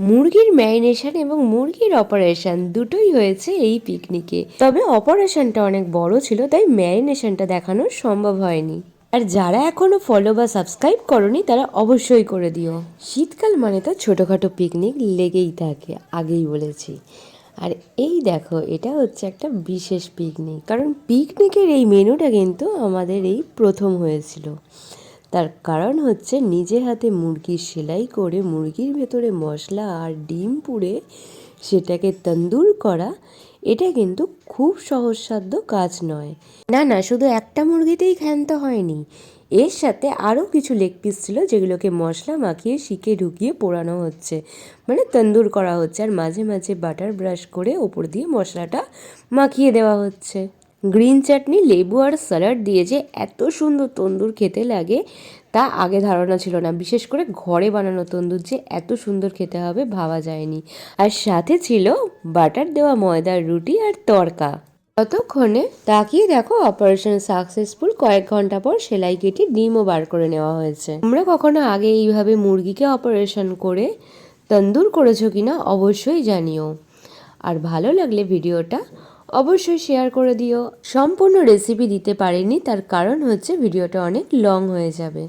মুরগির ম্যারিনেশন এবং মুরগির অপারেশন দুটোই হয়েছে এই পিকনিকে। তবে অপারেশনটা অনেক বড় ছিল, তাই ম্যারিনেশনটা দেখানো সম্ভব হয়নি। আর যারা এখনো ফলো বা সাবস্ক্রাইব করনি তারা অবশ্যই করে দিও। শীতকাল মানে তো ছোটোখাটো পিকনিক লেগেই থাকে, আগেই বলেছি। আর এই দেখো, এটা হচ্ছে একটা বিশেষ পিকনিক, কারণ পিকনিকের এই মেনুটা কিন্তু আমাদের এই প্রথম হয়েছিল। তার কারণ হচ্ছে নিজে হাতে মুরগি সেলাই করে মুরগির ভেতরে মশলা আর ডিম পুড়ে সেটাকে তন্দুর করা, এটা কিন্তু খুব সহজসাধ্য কাজ নয়। না না, শুধু একটা মুরগিতেই ক্ষান্ত হয়নি, এর সাথে আরও কিছু লেগ পিস ছিল যেগুলোকে মশলা মাখিয়ে শিকে ঢুকিয়ে পোড়ানো হচ্ছে, মানে তন্দুর করা হচ্ছে। আর মাঝে মাঝে বাটার ব্রাশ করে ওপর দিয়ে মশলাটা মাখিয়ে দেওয়া হচ্ছে। গ্রিন চাটনি, লেবু আর স্যালাড দিয়ে যে এত সুন্দর তন্দুর খেতে লাগে তা আগে ধারণা ছিল না। বিশেষ করে ঘরে বানানো তন্দুর যে এত সুন্দর খেতে হবে ভাবা যায়নি। আর সাথে ছিল বাটার দেওয়া ময়দার রুটি আর তড়কা। ততক্ষণে তাকিয়ে দেখো, অপারেশন সাকসেসফুল। কয়েক ঘন্টা পর সেলাই কেটে ডিমও বার করে নেওয়া হয়েছে। তোমরা কখনো আগে এইভাবে মুরগিকে অপারেশন করে তন্দুর করেছো কিনা অবশ্যই জানিও। আর ভালো লাগলে ভিডিওটা অবশ্যই শেয়ার করে দিও। সম্পূর্ণ রেসিপি দিতে পারিনি, তার কারণ হচ্ছে ভিডিওটা অনেক লং হয়ে যাবে।